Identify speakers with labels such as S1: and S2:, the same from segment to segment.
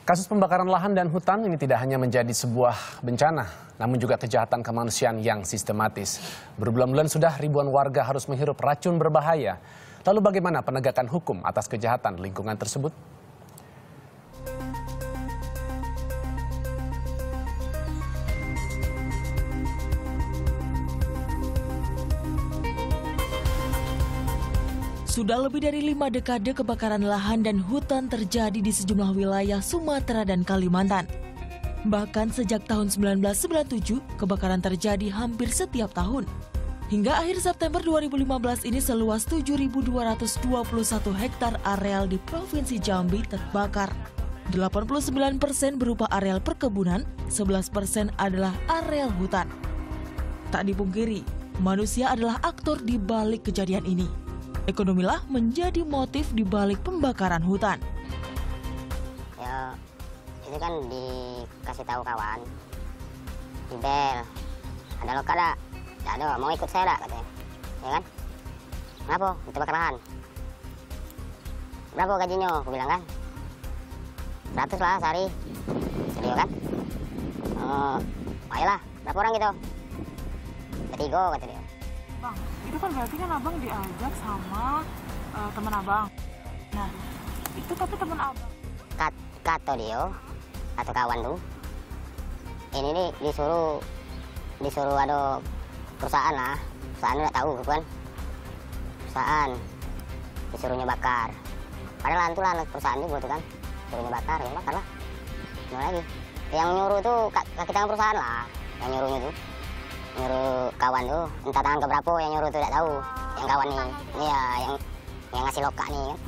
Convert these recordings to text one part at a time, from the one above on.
S1: Kasus pembakaran lahan dan hutan ini tidak hanya menjadi sebuah bencana, namun juga kejahatan kemanusiaan yang sistematis. Berbulan-bulan sudah ribuan warga harus menghirup racun berbahaya. Lalu bagaimana penegakan hukum atas kejahatan lingkungan tersebut?
S2: Sudah lebih dari 5 dekade kebakaran lahan dan hutan terjadi di sejumlah wilayah Sumatera dan Kalimantan. Bahkan sejak tahun 1997, kebakaran terjadi hampir setiap tahun. Hingga akhir September 2015 ini seluas 7.221 hektar areal di Provinsi Jambi terbakar. 89% berupa areal perkebunan, 11% adalah areal hutan. Tak dipungkiri, manusia adalah aktor di balik kejadian ini. Ekonomilah menjadi motif di balik pembakaran hutan.
S3: Ya, itu kan dikasih tahu kawan, di bel, ada lo kada, ada mau ikut saya dak katanya, ya kan? Kenapa? Itu bakar lahan. Berapa gajinya? Aku bilang kan, 100 lah sehari, serius kan? Ayolah, berapa orang gitu? Bertiga kata dia.
S4: Bang, itu kan berarti kan abang diajak sama teman abang. Nah, itu tapi teman abang.
S3: Kata dia, atau kawan tuh, ini nih disuruh ada perusahaan lah. Perusahaan udah tahu kan? Perusahaan disuruhnya bakar. Padahal itu lah perusahaan juga tuh kan, suruhnya bakar, ya bakar lah. Gimana lagi? Yang nyuruh tuh kaki tangan perusahaan lah, yang nyuruhnya tuh. Nyuruh kawan tuh, entah tangan keberapa yang nyuruh tuh tidak tahu. Yang kawan nih, ini ya yang ngasih loka nih kan.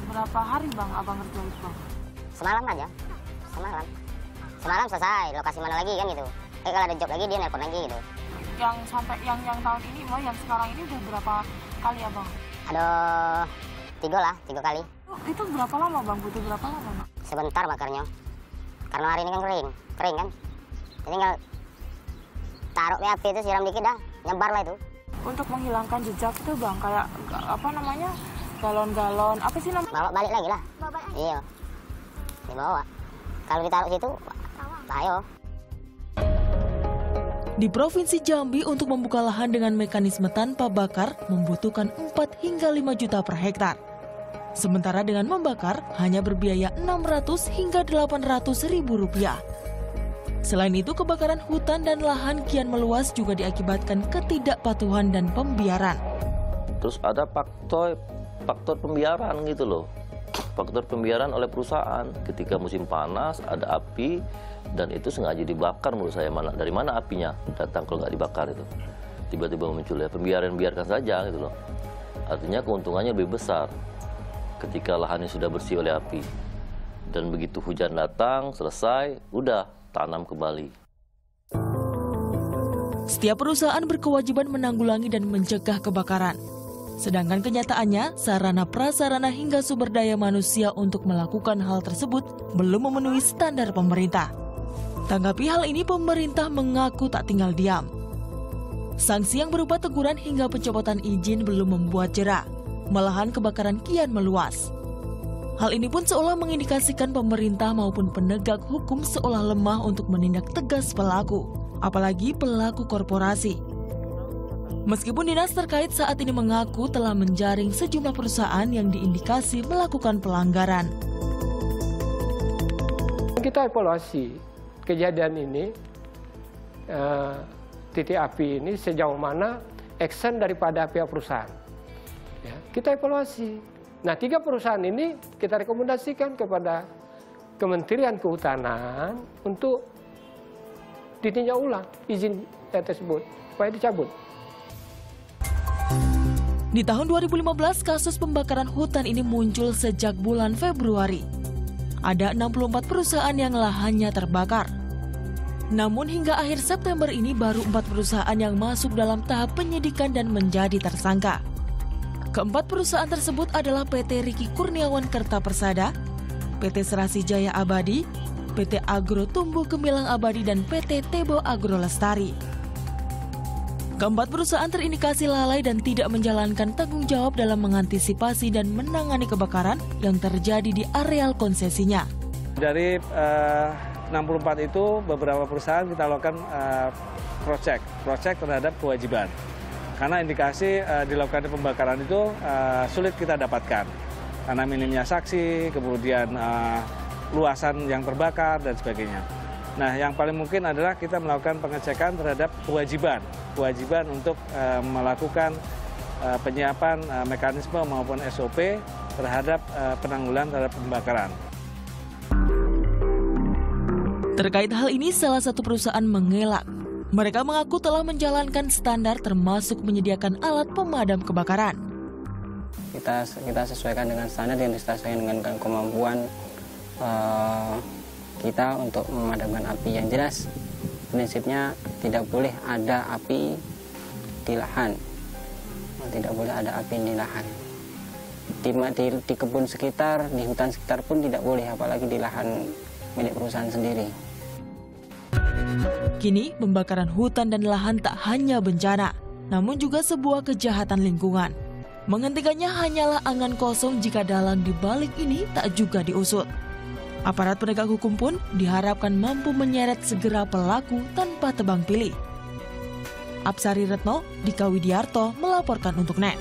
S4: Berapa hari bang abang kerja itu bang?
S3: Semalam aja, semalam selesai. Lokasi mana lagi kan gitu. Kalau ada job lagi dia nelpon lagi gitu.
S4: Yang sampai yang tahun ini, yang sekarang ini udah berapa kali ya bang?
S3: Ada 3 kali.
S4: Itu berapa lama bang? Butuh berapa lama bang?
S3: Sebentar bakarnya, karena hari ini kan kering kan. Tinggal taruh api itu, siram dikit dah, nyebar lah itu.
S4: Untuk menghilangkan jejak itu bang, kayak apa namanya, galon-galon, apa sih namanya?
S3: Bawa balik lagi lah. Iya, dibawa. Kalau ditaruh situ, bahaya.
S2: Di Provinsi Jambi untuk membuka lahan dengan mekanisme tanpa bakar membutuhkan 4 hingga 5 juta per hektar. Sementara dengan membakar hanya berbiaya 600 hingga 800 ribu rupiah. Selain itu, kebakaran hutan dan lahan kian meluas juga diakibatkan ketidakpatuhan dan pembiaran.
S5: Terus ada faktor pembiaran gitu loh. Faktor pembiaran oleh perusahaan. Ketika musim panas, ada api, dan itu sengaja dibakar menurut saya. Dari mana apinya datang kalau nggak dibakar itu? Tiba-tiba muncul ya, biarkan saja gitu loh. Artinya keuntungannya lebih besar ketika lahannya sudah bersih oleh api. Dan begitu hujan datang, selesai, udah tanam kembali.
S2: Setiap perusahaan berkewajiban menanggulangi dan mencegah kebakaran. Sedangkan kenyataannya, sarana prasarana hingga sumber daya manusia untuk melakukan hal tersebut belum memenuhi standar pemerintah. Tanggapi hal ini, pemerintah mengaku tak tinggal diam. Sanksi yang berupa teguran hingga pencopotan izin belum membuat jera. Malahan kebakaran kian meluas. Hal ini pun seolah mengindikasikan pemerintah maupun penegak hukum seolah lemah untuk menindak tegas pelaku, apalagi pelaku korporasi. Meskipun dinas terkait saat ini mengaku telah menjaring sejumlah perusahaan yang diindikasi melakukan pelanggaran.
S6: Kita evaluasi kejadian ini, titik api ini sejauh mana action daripada pihak perusahaan. Ya, kita evaluasi. Nah, 3 perusahaan ini kita rekomendasikan kepada Kementerian Kehutanan untuk ditinjau ulang izin tersebut, supaya dicabut.
S2: Di tahun 2015, kasus pembakaran hutan ini muncul sejak bulan Februari. Ada 64 perusahaan yang lahannya terbakar. Namun hingga akhir September ini baru 4 perusahaan yang masuk dalam tahap penyidikan dan menjadi tersangka. Keempat perusahaan tersebut adalah PT Riki Kurniawan Kerta Persada, PT Serasi Jaya Abadi, PT Agro Tumbuh Gemilang Abadi, dan PT Tebo Agro Lestari. Keempat perusahaan terindikasi lalai dan tidak menjalankan tanggung jawab dalam mengantisipasi dan menangani kebakaran yang terjadi di areal konsesinya.
S7: Dari 64 itu beberapa perusahaan kita lakukan cross-check terhadap kewajiban. Karena indikasi dilakukan pembakaran itu sulit kita dapatkan. Karena minimnya saksi, kemudian luasan yang terbakar dan sebagainya. Nah, yang paling mungkin adalah kita melakukan pengecekan terhadap kewajiban untuk melakukan penyiapan mekanisme maupun SOP terhadap penanggulangan terhadap pembakaran.
S2: Terkait hal ini, salah satu perusahaan mengelak. Mereka mengaku telah menjalankan standar termasuk menyediakan alat pemadam kebakaran.
S8: Kita sesuaikan dengan standar yang disesuaikan dengan kemampuan kita untuk memadamkan api. Yang jelas, prinsipnya tidak boleh ada api di lahan. Tidak boleh ada api di lahan. Di kebun sekitar, di hutan sekitar pun tidak boleh, apalagi di lahan milik perusahaan sendiri.
S2: Kini, pembakaran hutan dan lahan tak hanya bencana, namun juga sebuah kejahatan lingkungan. Menghentikannya hanyalah angan kosong jika dalang di balik ini tak juga diusut. Aparat penegak hukum pun diharapkan mampu menyeret segera pelaku tanpa tebang pilih. Apsari Retno, Dika Widiarto melaporkan untuk NET.